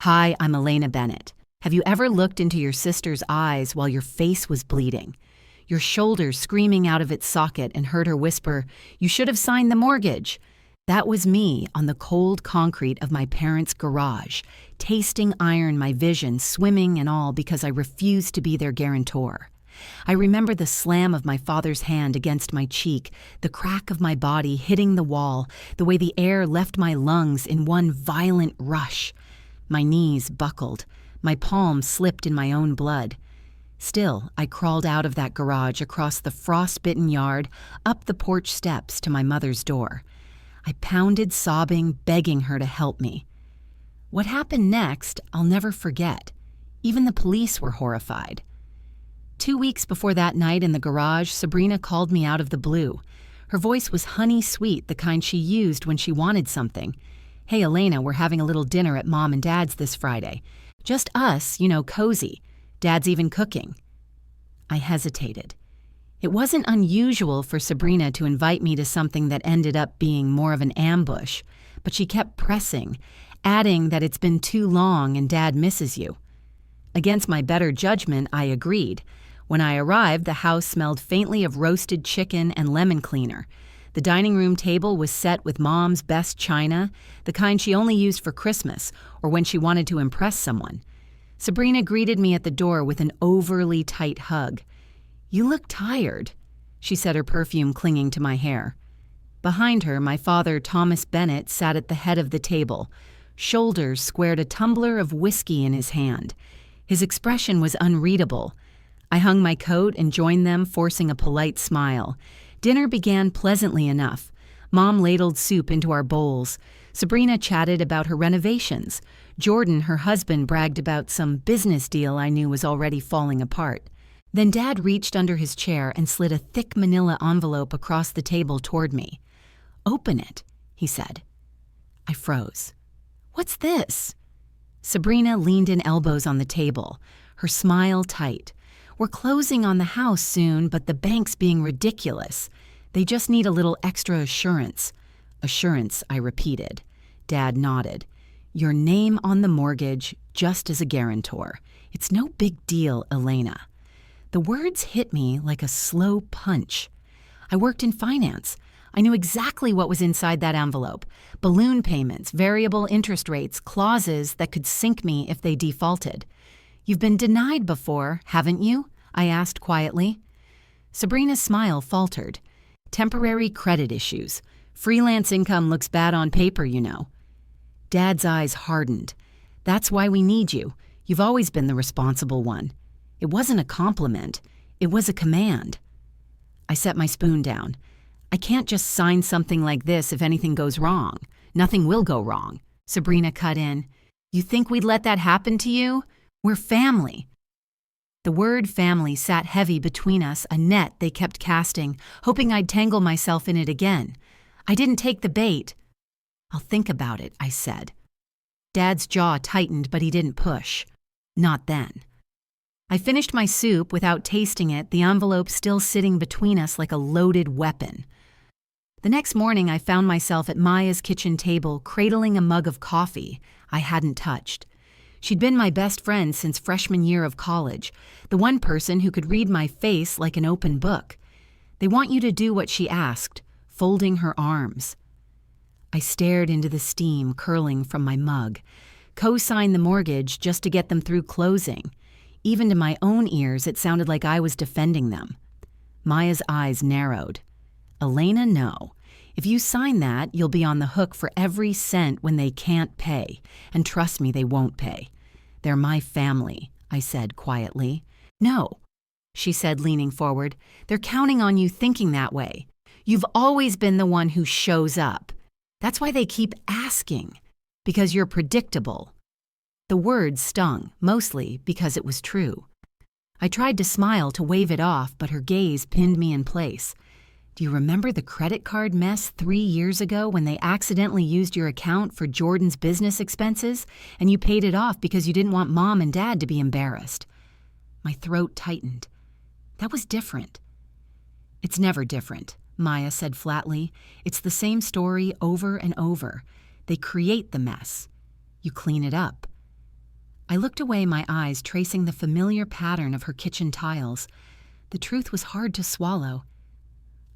Hi, I'm Elena Bennett. Have you ever looked into your sister's eyes while your face was bleeding? Your shoulder screaming out of its socket and heard her whisper, "You should have signed the mortgage." That was me on the cold concrete of my parents' garage, tasting iron my vision, swimming and all because I refused to be their guarantor. I remember the slam of my father's hand against my cheek, the crack of my body hitting the wall, the way the air left my lungs in one violent rush. My knees buckled. My palm slipped in my own blood. Still, I crawled out of that garage across the frost-bitten yard, up the porch steps to my mother's door. I pounded, sobbing, begging her to help me. What happened next, I'll never forget. Even the police were horrified. 2 weeks before that night in the garage, Sabrina called me out of the blue. Her voice was honey-sweet, the kind she used when she wanted something. "Hey, Elena, we're having a little dinner at Mom and Dad's this Friday. Just us, cozy. Dad's even cooking." I hesitated. It wasn't unusual for Sabrina to invite me to something that ended up being more of an ambush, but she kept pressing, adding that it's been too long and Dad misses you. Against my better judgment, I agreed. When I arrived, the house smelled faintly of roasted chicken and lemon cleaner. The dining room table was set with Mom's best china, the kind she only used for Christmas or when she wanted to impress someone. Sabrina greeted me at the door with an overly tight hug. "You look tired," she said, her perfume clinging to my hair. Behind her, my father, Thomas Bennett, sat at the head of the table. Shoulders squared, a tumbler of whiskey in his hand. His expression was unreadable. I hung my coat and joined them, forcing a polite smile. Dinner began pleasantly enough. Mom ladled soup into our bowls. Sabrina chatted about her renovations. Jordan, her husband, bragged about some business deal I knew was already falling apart. Then Dad reached under his chair and slid a thick manila envelope across the table toward me. "Open it," he said. I froze. "What's this?" Sabrina leaned in, elbows on the table, her smile tight. "We're closing on the house soon, but the bank's being ridiculous. They just need a little extra assurance." "Assurance," I repeated. Dad nodded. "Your name on the mortgage, just as a guarantor. It's no big deal, Elena." The words hit me like a slow punch. I worked in finance. I knew exactly what was inside that envelope. Balloon payments, variable interest rates, clauses that could sink me if they defaulted. "You've been denied before, haven't you?" I asked quietly. Sabrina's smile faltered. "Temporary credit issues. Freelance income looks bad on paper, Dad's eyes hardened. "That's why we need you. You've always been the responsible one." It wasn't a compliment. It was a command. I set my spoon down. "I can't just sign something like this if anything goes wrong. Nothing will go wrong." Sabrina cut in. "You think we'd let that happen to you? We're family." The word family sat heavy between us, a net they kept casting, hoping I'd tangle myself in it again. I didn't take the bait. "I'll think about it," I said. Dad's jaw tightened, but he didn't push. Not then. I finished my soup without tasting it, the envelope still sitting between us like a loaded weapon. The next morning, I found myself at Maya's kitchen table, cradling a mug of coffee I hadn't touched. She'd been my best friend since freshman year of college, the one person who could read my face like an open book. "They want you to do what she asked," folding her arms. I stared into the steam curling from my mug. Co-sign the mortgage just to get them through closing. Even to my own ears, it sounded like I was defending them. Maya's eyes narrowed. "Elena, no. If you sign that, you'll be on the hook for every cent when they can't pay. And trust me, they won't pay. They're my family," I said quietly. "No," she said, leaning forward. "They're counting on you thinking that way. You've always been the one who shows up. That's why they keep asking. Because you're predictable." The words stung, mostly because it was true. I tried to smile to wave it off, but her gaze pinned me in place. "Do you remember the credit card mess 3 years ago when they accidentally used your account for Jordan's business expenses, and you paid it off because you didn't want Mom and Dad to be embarrassed?" My throat tightened. That was different. "It's never different," Maya said flatly. "It's the same story over and over. They create the mess. You clean it up." I looked away, my eyes tracing the familiar pattern of her kitchen tiles. The truth was hard to swallow.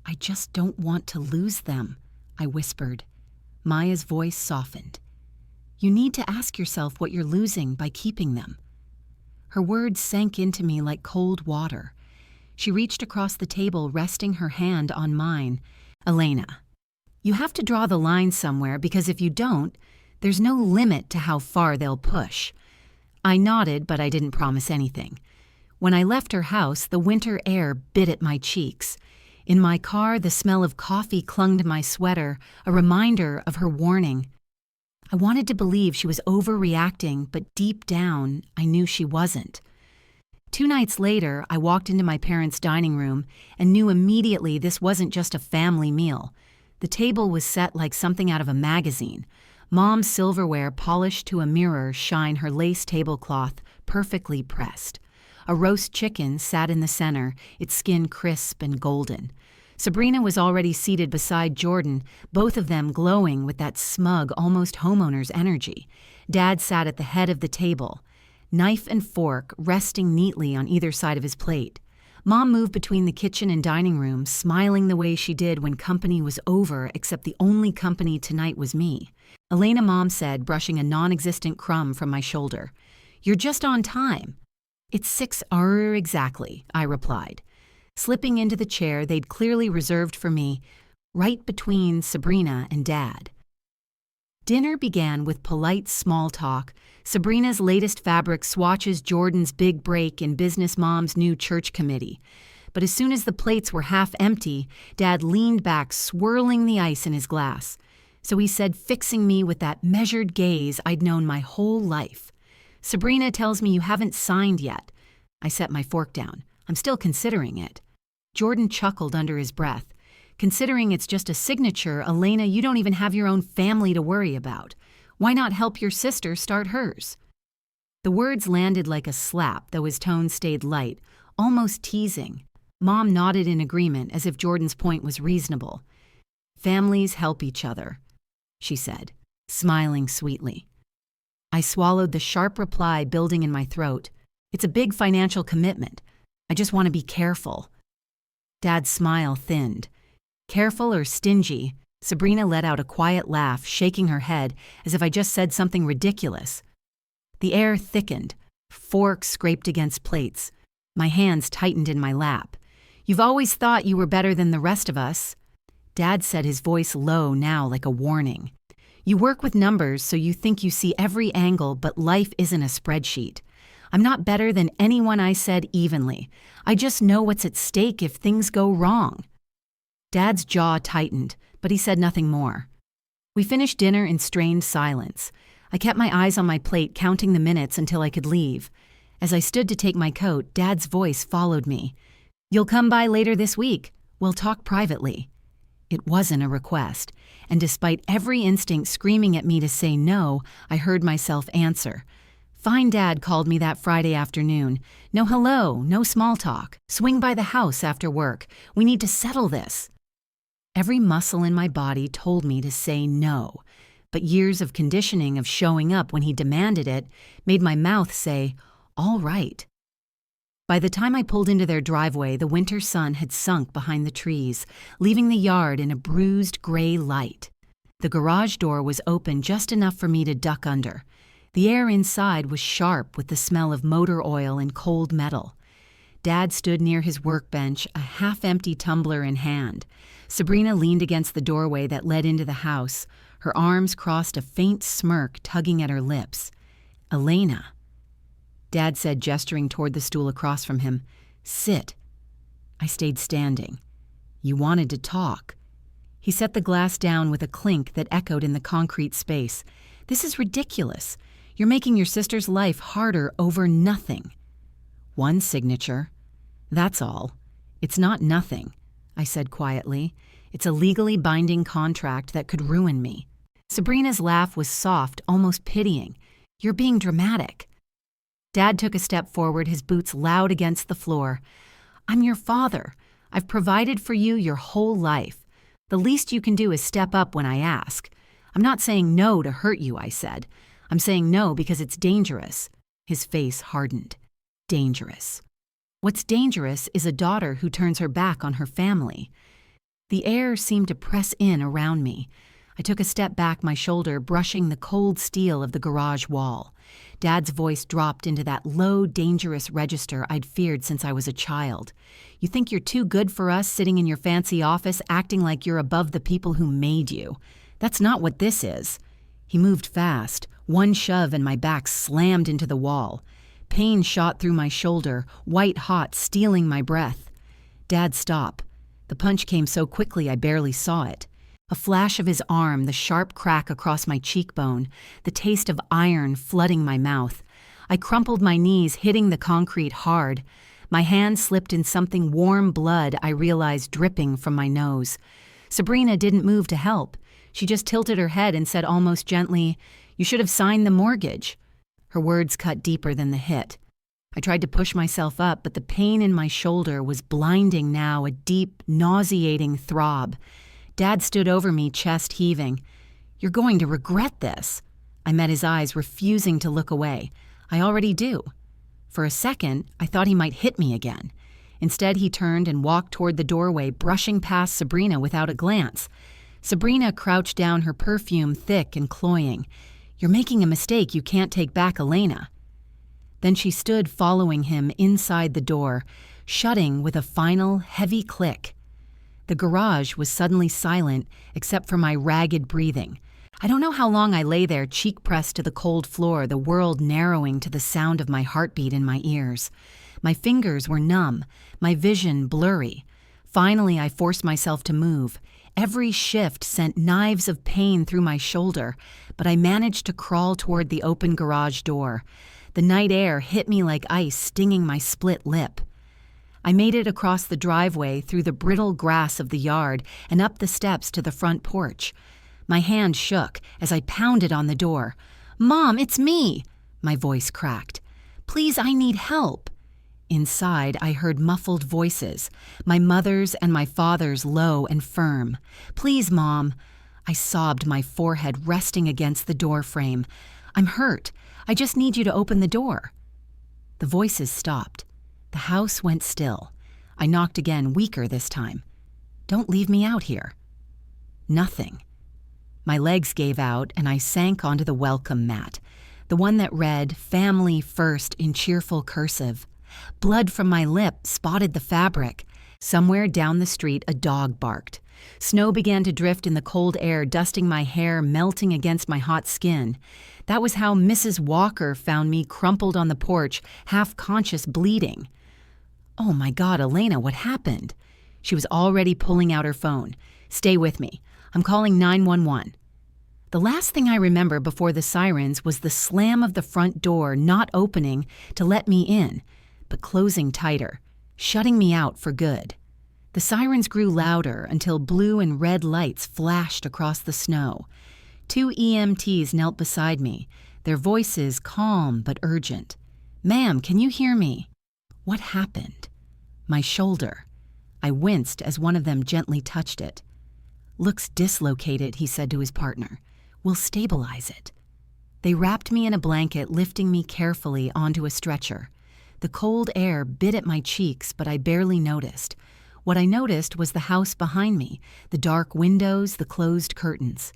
"I just don't want to lose them," I whispered. Maya's voice softened. "You need to ask yourself what you're losing by keeping them." Her words sank into me like cold water. She reached across the table, resting her hand on mine. "Elena, you have to draw the line somewhere, because if you don't, there's no limit to how far they'll push." I nodded, but I didn't promise anything. When I left her house, the winter air bit at my cheeks. In my car, the smell of coffee clung to my sweater, a reminder of her warning. I wanted to believe she was overreacting, but deep down, I knew she wasn't. 2 nights later, I walked into my parents' dining room and knew immediately this wasn't just a family meal. The table was set like something out of a magazine. Mom's silverware polished to a mirror shine her lace tablecloth perfectly pressed. A roast chicken sat in the center, its skin crisp and golden. Sabrina was already seated beside Jordan, both of them glowing with that smug, almost homeowner's energy. Dad sat at the head of the table, knife and fork resting neatly on either side of his plate. Mom moved between the kitchen and dining room, smiling the way she did when company was over, except the only company tonight was me. "Elena," Mom said, brushing a non-existent crumb from my shoulder, "you're just on time." "It's 6 hours exactly," I replied, slipping into the chair they'd clearly reserved for me, right between Sabrina and Dad. Dinner began with polite small talk, Sabrina's latest fabric swatches, Jordan's big break in business, Mom's new church committee. But as soon as the plates were half empty, Dad leaned back, swirling the ice in his glass. So he said, fixing me with that measured gaze I'd known my whole life, "Sabrina tells me you haven't signed yet." I set my fork down. "I'm still considering it." Jordan chuckled under his breath. "Considering it's just a signature, Elena, you don't even have your own family to worry about. Why not help your sister start hers?" The words landed like a slap, though his tone stayed light, almost teasing. Mom nodded in agreement, as if Jordan's point was reasonable. "Families help each other," she said, smiling sweetly. I swallowed the sharp reply building in my throat. "It's a big financial commitment. I just want to be careful." Dad's smile thinned. "Careful or stingy?" Sabrina let out a quiet laugh, shaking her head as if I just said something ridiculous. The air thickened. Forks scraped against plates. My hands tightened in my lap. "You've always thought you were better than the rest of us." Dad said, his voice low now like a warning. "You work with numbers, so you think you see every angle, but life isn't a spreadsheet. I'm not better than anyone," I said evenly. "I just know what's at stake if things go wrong." Dad's jaw tightened, but he said nothing more. We finished dinner in strained silence. I kept my eyes on my plate, counting the minutes until I could leave. As I stood to take my coat, Dad's voice followed me. "You'll come by later this week. We'll talk privately." It wasn't a request, and despite every instinct screaming at me to say no, I heard myself answer. "Fine." Dad called me that Friday afternoon. "No hello, no small talk. Swing by the house after work. We need to settle this." Every muscle in my body told me to say no, but years of conditioning of showing up when he demanded it made my mouth say, "All right." By the time I pulled into their driveway, the winter sun had sunk behind the trees, leaving the yard in a bruised gray light. The garage door was open just enough for me to duck under. The air inside was sharp with the smell of motor oil and cold metal. Dad stood near his workbench, a half-empty tumbler in hand. Sabrina leaned against the doorway that led into the house. Her arms crossed, a faint smirk tugging at her lips. "Elena," Dad said, gesturing toward the stool across from him. "Sit." I stayed standing. "You wanted to talk." He set the glass down with a clink that echoed in the concrete space. "This is ridiculous. You're making your sister's life harder over nothing." "One signature. That's all. It's not nothing," I said quietly. "It's a legally binding contract that could ruin me." Sabrina's laugh was soft, almost pitying. "You're being dramatic." Dad took a step forward, his boots loud against the floor. "I'm your father. I've provided for you your whole life. The least you can do is step up when I ask. I'm not saying no to hurt you," I said. "I'm saying no because it's dangerous." His face hardened. Dangerous. What's dangerous is a daughter who turns her back on her family. The air seemed to press in around me. I took a step back, my shoulder brushing the cold steel of the garage wall. Dad's voice dropped into that low, dangerous register I'd feared since I was a child. You think you're too good for us sitting in your fancy office acting like you're above the people who made you. That's not what this is. He moved fast. One shove and my back slammed into the wall. Pain shot through my shoulder, white hot, stealing my breath. Dad, stop. The punch came so quickly I barely saw it. A flash of his arm, the sharp crack across my cheekbone, the taste of iron flooding my mouth. I crumpled my knees, hitting the concrete hard. My hand slipped in something warm blood I realized dripping from my nose. Sabrina didn't move to help. She just tilted her head and said almost gently, "You should have signed the mortgage." Her words cut deeper than the hit. I tried to push myself up, but the pain in my shoulder was blinding now, a deep, nauseating throb. Dad stood over me, chest heaving. "You're going to regret this." I met his eyes, refusing to look away. I already do. For a second, I thought he might hit me again. Instead, he turned and walked toward the doorway, brushing past Sabrina without a glance. Sabrina crouched down, her perfume thick and cloying. "You're making a mistake. You can't take back Elena." Then she stood following him inside the door, shutting with a final, heavy click. The garage was suddenly silent except for my ragged breathing. I don't know how long I lay there, cheek pressed to the cold floor, the world narrowing to the sound of my heartbeat in my ears. My fingers were numb, my vision blurry. Finally, I forced myself to move. Every shift sent knives of pain through my shoulder, but I managed to crawl toward the open garage door. The night air hit me like ice, stinging my split lip. I made it across the driveway, through the brittle grass of the yard, and up the steps to the front porch. My hand shook as I pounded on the door. "Mom, it's me!" My voice cracked. "Please, I need help." Inside, I heard muffled voices, my mother's and my father's low and firm. "Please, Mom." I sobbed, my forehead resting against the door frame. "I'm hurt. I just need you to open the door." The voices stopped. The house went still. I knocked again, weaker this time. "Don't leave me out here." Nothing. My legs gave out and I sank onto the welcome mat, the one that read "Family First" in cheerful cursive. Blood from my lip spotted the fabric. Somewhere down the street, a dog barked. Snow began to drift in the cold air, dusting my hair, melting against my hot skin. That was how Mrs. Walker found me crumpled on the porch, half-conscious, bleeding. "Oh my God, Elena, what happened?" She was already pulling out her phone. "Stay with me. I'm calling 911. The last thing I remember before the sirens was the slam of the front door not opening to let me in, but closing tighter, shutting me out for good. The sirens grew louder until blue and red lights flashed across the snow. 2 EMTs knelt beside me, their voices calm but urgent. "Ma'am, can you hear me?" What happened? My shoulder. I winced as one of them gently touched it. "Looks dislocated," he said to his partner. "We'll stabilize it." They wrapped me in a blanket, lifting me carefully onto a stretcher. The cold air bit at my cheeks, but I barely noticed. What I noticed was the house behind me, the dark windows, the closed curtains.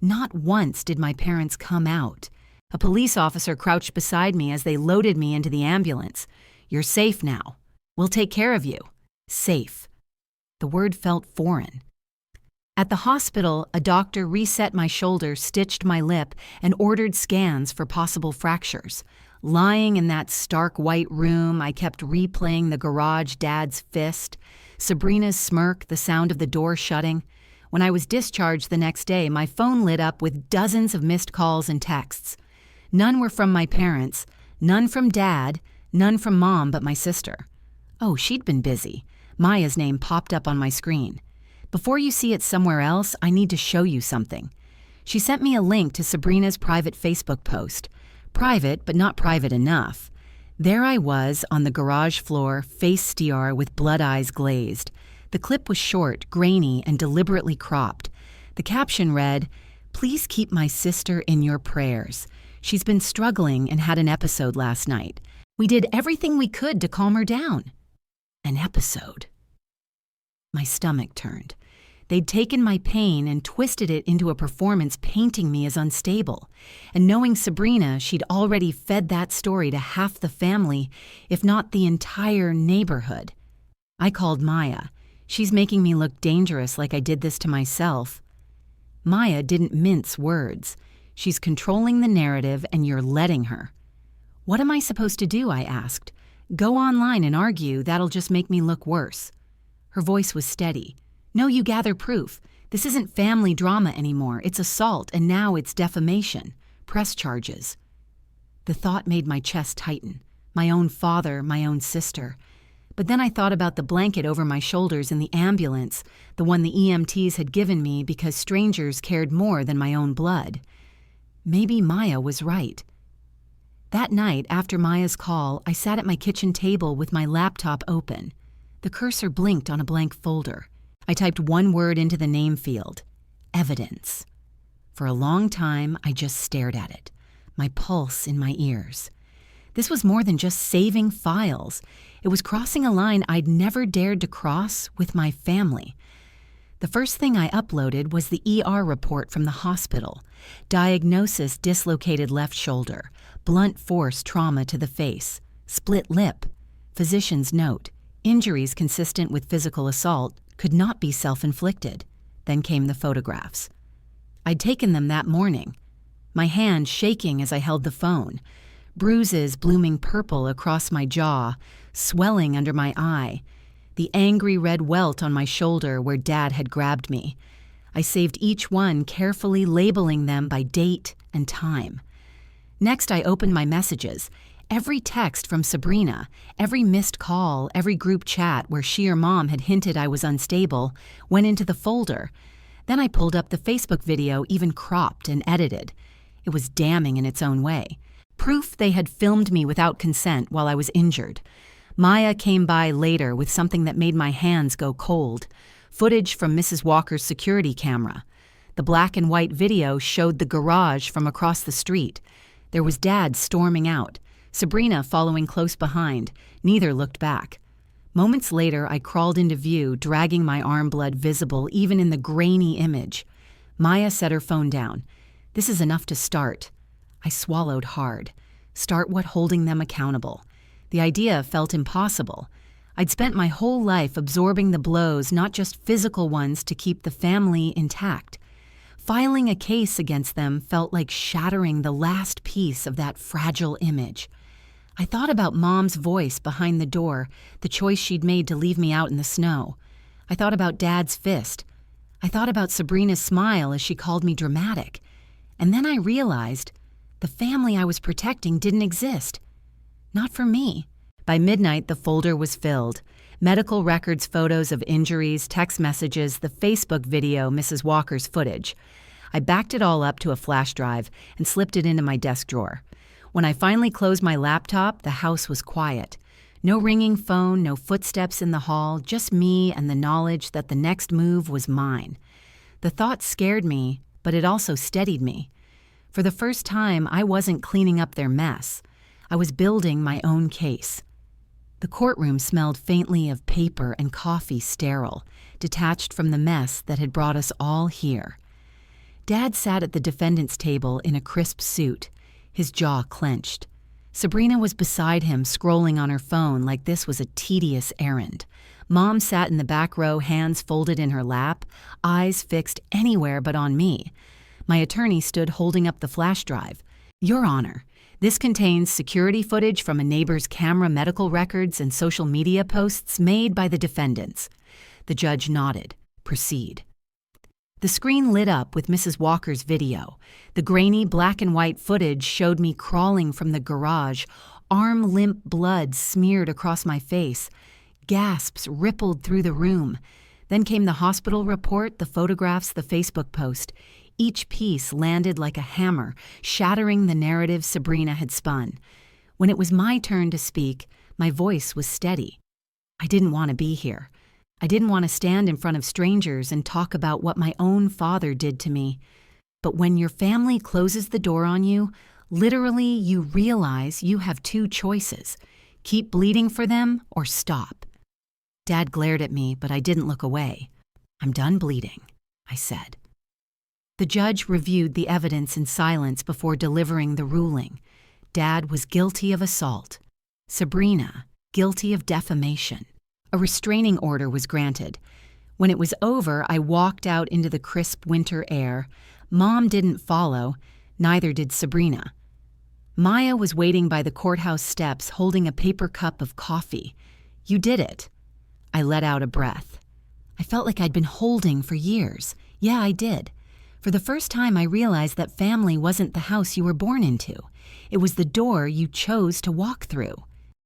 Not once did my parents come out. A police officer crouched beside me as they loaded me into the ambulance. "You're safe now. We'll take care of you." Safe. The word felt foreign. At the hospital, a doctor reset my shoulder, stitched my lip, and ordered scans for possible fractures. Lying in that stark white room, I kept replaying the garage Dad's fist, Sabrina's smirk, the sound of the door shutting. When I was discharged the next day, my phone lit up with dozens of missed calls and texts. None were from my parents, none from Dad, none from Mom but my sister. Oh, she'd been busy. Maya's name popped up on my screen. "Before you see it somewhere else, I need to show you something." She sent me a link to Sabrina's private Facebook post. Private, but not private enough. There I was on the garage floor, face steer with blood eyes glazed. The clip was short, grainy, and deliberately cropped. The caption read, "Please keep my sister in your prayers. She's been struggling and had an episode last night. We did everything we could to calm her down. An episode. My stomach turned. They'd taken my pain and twisted it into a performance painting me as unstable. And knowing Sabrina, she'd already fed that story to half the family, if not the entire neighborhood. I called Maya. She's making me look dangerous like I did this to myself. Maya didn't mince words. She's controlling the narrative and you're letting her. What am I supposed to do? I asked. Go online and argue, that'll just make me look worse. Her voice was steady. No, you gather proof. This isn't family drama anymore. It's assault, and now it's defamation. Press charges. The thought made my chest tighten. My own father, my own sister. But then I thought about the blanket over my shoulders in the ambulance, the one the EMTs had given me because strangers cared more than my own blood. Maybe Maya was right. That night, after Maya's call, I sat at my kitchen table with my laptop open. The cursor blinked on a blank folder. I typed one word into the name field. Evidence. For a long time, I just stared at it, my pulse in my ears. This was more than just saving files. It was crossing a line I'd never dared to cross with my family. The first thing I uploaded was the ER report from the hospital. Diagnosis: dislocated left shoulder, blunt force trauma to the face, split lip. Physician's note: injuries consistent with physical assault could not be self-inflicted. Then came the photographs. I'd taken them that morning, my hand shaking as I held the phone, bruises blooming purple across my jaw, swelling under my eye, the angry red welt on my shoulder where Dad had grabbed me. I saved each one, carefully labeling them by date and time. Next, I opened my messages. Every text from Sabrina, every missed call, every group chat where she or Mom had hinted I was unstable went into the folder. Then I pulled up the Facebook video, even cropped and edited. It was damning in its own way. Proof they had filmed me without consent while I was injured. Maya came by later with something that made my hands go cold. Footage from Mrs. Walker's security camera. The black and white video showed the garage from across the street. There was Dad storming out. Sabrina following close behind. Neither looked back. Moments later, I crawled into view, dragging my arm blood visible even in the grainy image. Maya set her phone down. This is enough to start. I swallowed hard. Start what? Holding them accountable. The idea felt impossible. I'd spent my whole life absorbing the blows, not just physical ones, to keep the family intact. Filing a case against them felt like shattering the last piece of that fragile image. I thought about Mom's voice behind the door, the choice she'd made to leave me out in the snow. I thought about Dad's fist. I thought about Sabrina's smile as she called me dramatic. And then I realized the family I was protecting didn't exist. Not for me. By midnight, the folder was filled. Medical records, photos of injuries, text messages, the Facebook video, Mrs. Walker's footage. I backed it all up to a flash drive and slipped it into my desk drawer. When I finally closed my laptop, the house was quiet. No ringing phone, no footsteps in the hall, just me and the knowledge that the next move was mine. The thought scared me, but it also steadied me. For the first time, I wasn't cleaning up their mess. I was building my own case. The courtroom smelled faintly of paper and coffee, sterile, detached from the mess that had brought us all here. Dad sat at the defendant's table in a crisp suit, his jaw clenched. Sabrina was beside him, scrolling on her phone like this was a tedious errand. Mom sat in the back row, hands folded in her lap, eyes fixed anywhere but on me. My attorney stood holding up the flash drive. Your Honor, this contains security footage from a neighbor's camera, medical records, and social media posts made by the defendants. The judge nodded. Proceed. The screen lit up with Mrs. Walker's video. The grainy black and white footage showed me crawling from the garage, arm-limp blood smeared across my face. Gasps rippled through the room. Then came the hospital report, the photographs, the Facebook post. Each piece landed like a hammer, shattering the narrative Sabrina had spun. When it was my turn to speak, my voice was steady. I didn't want to be here. I didn't want to stand in front of strangers and talk about what my own father did to me. But when your family closes the door on you, Literally, you realize you have two choices: keep bleeding for them or stop. Dad glared at me, but I didn't look away. "I'm done bleeding," I said. The judge reviewed the evidence in silence before delivering the ruling. Dad was guilty of assault. Sabrina, guilty of defamation. A restraining order was granted. When it was over, I walked out into the crisp winter air. Mom didn't follow, neither did Sabrina. Maya was waiting by the courthouse steps holding a paper cup of coffee. "You did it." I let out a breath. I felt like I'd been holding for years. Yeah, I did. For the first time, I realized that family wasn't the house you were born into. It was the door you chose to walk through.